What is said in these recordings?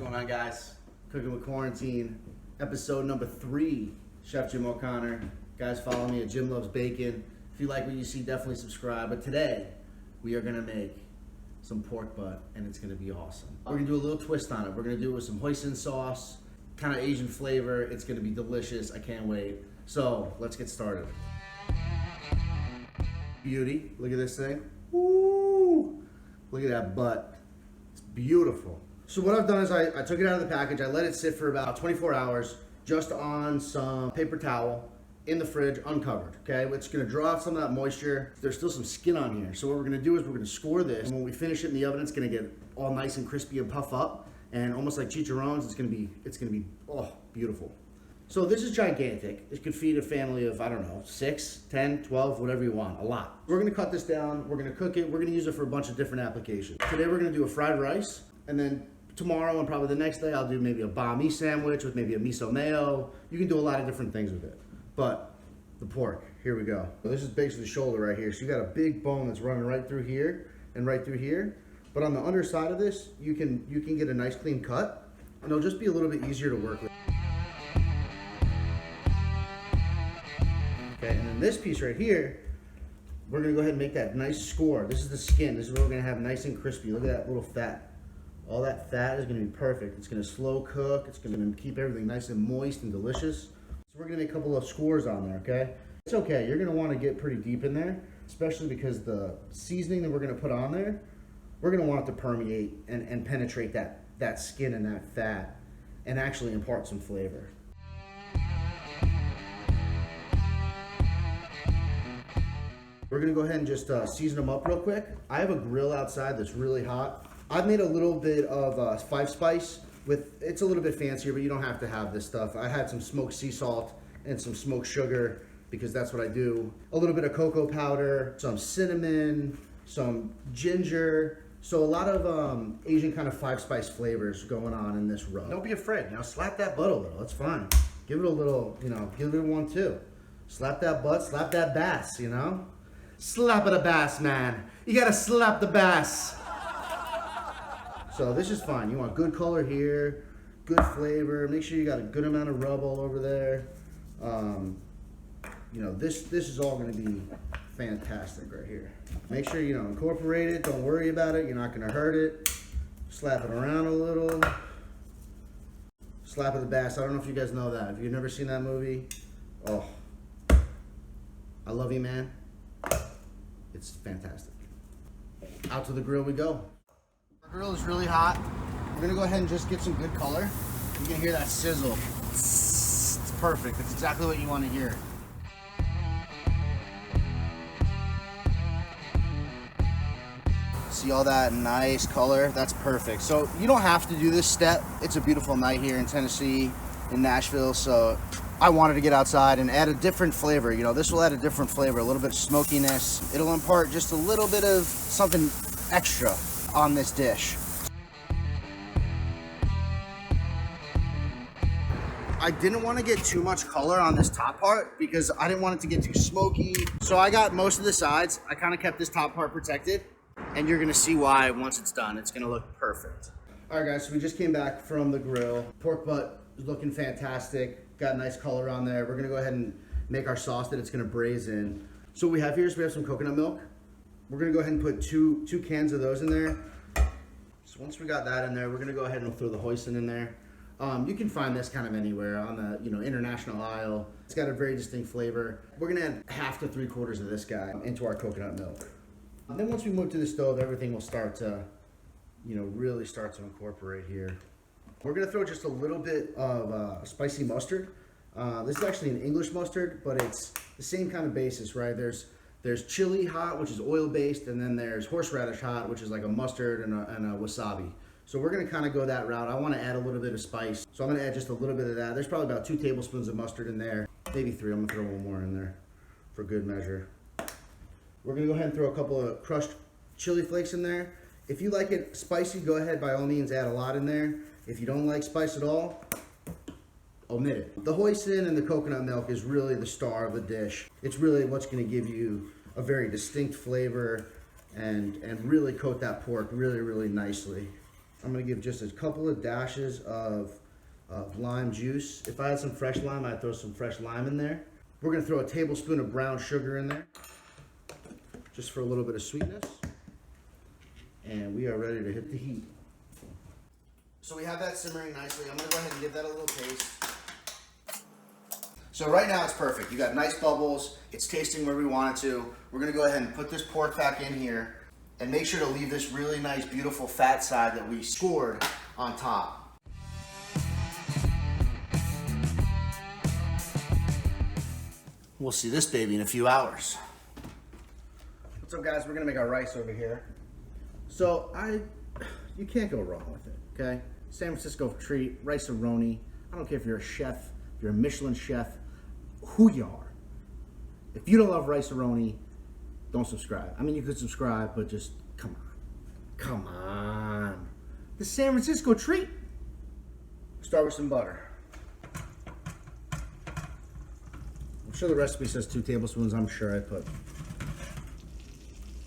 going on, guys? Cooking with Quarantine, episode number 3. Chef Jim O'Connor. Guys, follow me at Jim Loves Bacon. If you like what you see, definitely subscribe. But today, we are gonna make some pork butt, and it's gonna be awesome. We're gonna do a little twist on it. We're gonna do it with some hoisin sauce, kind of Asian flavor. It's gonna be delicious. I can't wait. So let's get started. Beauty. Look at this thing. Woo! Look at that butt. It's beautiful. So what I've done is I took it out of the package. I let it sit for about 24 hours just on some paper towel in the fridge, uncovered, okay? It's gonna draw out some of that moisture. There's still some skin on here. So what we're gonna do is we're gonna score this. And when we finish it in the oven, it's gonna get all nice and crispy and puff up. And almost like chicharrones, it's gonna be, oh, beautiful. So this is gigantic. It could feed a family of, I don't know, 6, 10, 12, whatever you want, a lot. We're gonna cut this down, we're gonna cook it, we're gonna use it for a bunch of different applications. Today we're gonna do a fried rice, and then tomorrow and probably the next day I'll do maybe a banh mi sandwich with maybe a miso mayo. You can do a lot of different things with it. But the pork, here we go. So this is basically the shoulder right here. So you got a big bone that's running right through here and right through here. But on the underside of this, you can get a nice clean cut, and it'll just be a little bit easier to work with. Okay, and then this piece right here, we're gonna go ahead and make that nice score. This is the skin. This is what we're gonna have nice and crispy. Look at that little fat. All that fat is gonna be perfect. It's gonna slow cook. It's gonna keep everything nice and moist and delicious. So we're gonna make a couple of scores on there, okay? It's okay, you're gonna wanna get pretty deep in there, especially because the seasoning that we're gonna put on there, we're gonna want it to permeate and penetrate that skin and that fat and actually impart some flavor. We're gonna go ahead and just season them up real quick. I have a grill outside that's really hot. I've made a little bit of 5 spice it's a little bit fancier, but you don't have to have this stuff. I had some smoked sea salt and some smoked sugar because that's what I do. A little bit of cocoa powder, some cinnamon, some ginger. So a lot of Asian kind of 5 spice flavors going on in this rub. Don't be afraid, slap that butt a little, that's fine. Give it a little, give it a 1-2. Slap that butt, slap that bass, Slap it a bass, man. You gotta slap the bass. So this is fine. You want good color here, good flavor. Make sure you got a good amount of rub all over there. This is all gonna be fantastic right here. Make sure you incorporate it. Don't worry about it. You're not gonna hurt it. Slap it around a little. Slap of the bass. I don't know if you guys know that. If you've never seen that movie, oh, I love you, man. It's fantastic. Out to the grill we go. Our grill is really hot. We're gonna go ahead and just get some good color. You can hear that sizzle. It's perfect. It's exactly what you want to hear. See all that nice color? That's perfect. So you don't have to do this step. It's a beautiful night here in Tennessee, in Nashville, so I wanted to get outside and add a different flavor. This will add a different flavor, a little bit of smokiness. It'll impart just a little bit of something extra on this dish. I didn't want to get too much color on this top part because I didn't want it to get too smoky. So I got most of the sides. I kind of kept this top part protected, and you're gonna see why once it's done. It's gonna look perfect. All right, guys, so we just came back from the grill. Pork butt is looking fantastic. Got a nice color on there. We're gonna go ahead and make our sauce that it's gonna braise in. So what we have here is we have some coconut milk. We're gonna go ahead and put two cans of those in there. So once we got that in there, we're gonna go ahead and throw the hoisin in there. You can find this kind of anywhere on the international aisle. It's got a very distinct flavor. We're gonna add 1/2 to 3/4 of this guy into our coconut milk. And then once we move to the stove, everything will start to, really start to incorporate here. We're gonna throw just a little bit of spicy mustard. This is actually an English mustard, but it's the same kind of basis, right? There's chili hot, which is oil-based, and then there's horseradish hot, which is like a mustard and a wasabi. So we're gonna kind of go that route. I wanna add a little bit of spice, so I'm gonna add just a little bit of that. There's probably about 2 tablespoons of mustard in there, maybe 3. I'm gonna throw 1 more in there for good measure. We're gonna go ahead and throw a couple of crushed chili flakes in there. If you like it spicy, go ahead, by all means, add a lot in there. If you don't like spice at all, omit it. The hoisin and the coconut milk is really the star of the dish. It's really what's gonna give you a very distinct flavor and really coat that pork really, really nicely. I'm gonna give just a couple of dashes of lime juice. If I had some fresh lime, I'd throw some fresh lime in there. We're gonna throw a tablespoon of brown sugar in there, just for a little bit of sweetness. And we are ready to hit the heat. So we have that simmering nicely. I'm gonna go ahead and give that a little taste. So right now it's perfect. You got nice bubbles. It's tasting where we want it to. We're gonna go ahead and put this pork back in here and make sure to leave this really nice, beautiful fat side that we scored on top. We'll see this baby in a few hours. What's up, guys? We're gonna make our rice over here. So you can't go wrong with it, okay? San Francisco treat, rice and Roni. I don't care if you're a chef, if you're a Michelin chef, who you are. If you don't love rice and Roni, don't subscribe. I mean, you could subscribe, but just come on. Come on. The San Francisco treat. Start with some butter. I'm sure the recipe says 2 tablespoons. I'm sure I put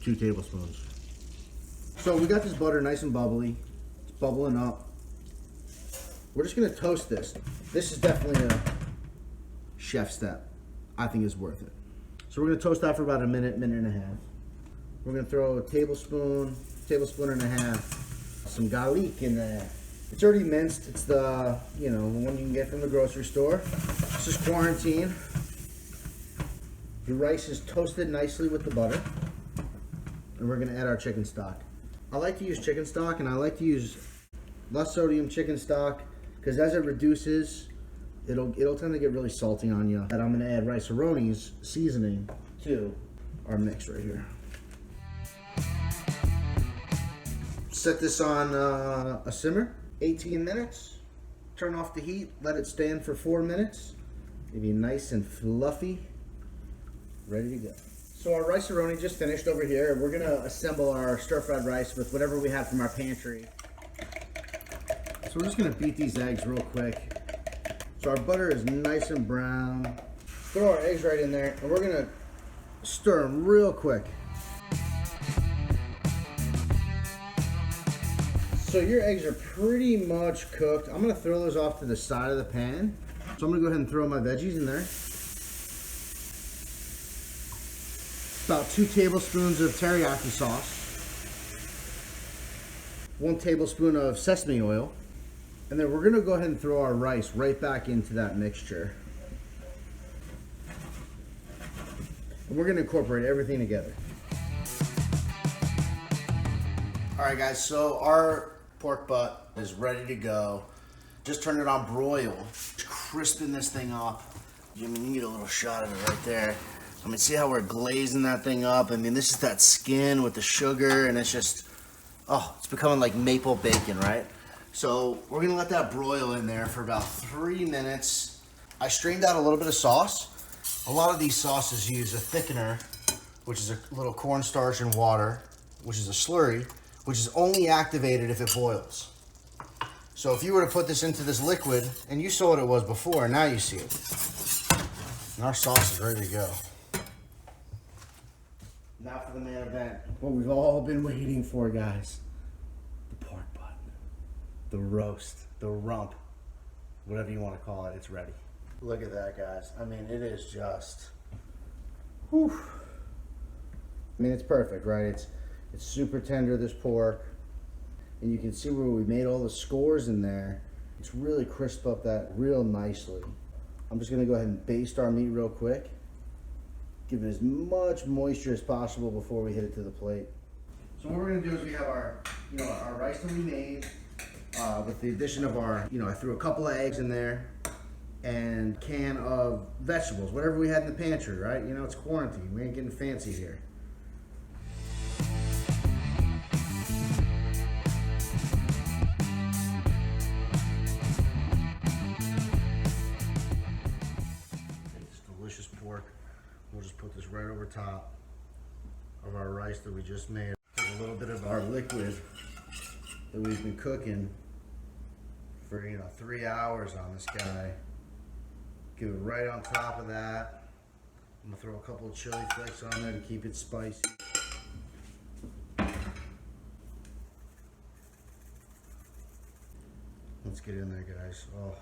2 tablespoons. So we got this butter nice and bubbly. It's bubbling up. We're just gonna toast this. This is definitely a chef step. I think it's worth it. So we're gonna toast that for about a minute, minute and a half. We're gonna throw a tablespoon and a half, some garlic in there. It's already minced. It's the, the one you can get from the grocery store. This is quarantine. The rice is toasted nicely with the butter. And we're gonna add our chicken stock. I like to use chicken stock, and I like to use less sodium chicken stock because as it reduces, it'll tend to get really salty on you. And I'm gonna add rice-a-roni's seasoning to our mix right here. Set this on a simmer, 18 minutes. Turn off the heat, let it stand for 4 minutes. Maybe nice and fluffy, ready to go. So our rice-a-roni just finished over here. We're gonna assemble our stir-fried rice with whatever we have from our pantry. So we're just gonna beat these eggs real quick. So our butter is nice and brown. Throw our eggs right in there, and we're gonna stir them real quick. So your eggs are pretty much cooked. I'm gonna throw those off to the side of the pan. So I'm gonna go ahead and throw my veggies in there. About 2 tablespoons of teriyaki sauce. 1 tablespoon of sesame oil. And then we're gonna go ahead and throw our rice right back into that mixture. And we're gonna incorporate everything together. All right, guys, so our pork butt is ready to go. Just turn it on broil. Crisping this thing up. I mean, you need a little shot of it right there. I mean, see how we're glazing that thing up? I mean, this is that skin with the sugar, and it's just, oh, it's becoming like maple bacon, right? So we're gonna let that broil in there for about 3 minutes. I strained out a little bit of sauce. A lot of these sauces use a thickener, which is a little cornstarch and water, which is a slurry, which is only activated if it boils. So if you were to put this into this liquid, and you saw what it was before, now you see it. And our sauce is ready to go. Now for the main event, what we've all been waiting for, guys. The pork butt, the roast, the rump, whatever you want to call it, it's ready. Look at that, guys. I mean, it is just, whew. I mean, it's perfect, right? It's super tender, this pork. And you can see where we made all the scores in there. It's really crisp up that real nicely. I'm just gonna go ahead and baste our meat real quick. Give it as much moisture as possible before we hit it to the plate. So what we're gonna do is we have our, our rice that we made with the addition of our, I threw a couple of eggs in there and can of vegetables, whatever we had in the pantry, right? It's quarantine, we ain't getting fancy here. Delicious pork. We'll just put this right over top of our rice that we just made. Take a little bit of our liquid that we've been cooking for 3 hours on this guy. Give it right on top of that. I'm gonna throw a couple of chili flakes on there to keep it spicy. Let's get in there, guys. Oh.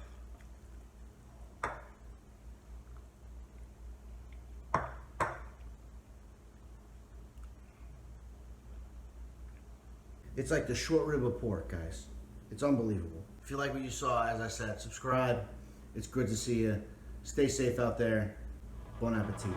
It's like the short rib of pork, guys. It's unbelievable. If you like what you saw, as I said, subscribe. It's good to see you. Stay safe out there. Bon appetit.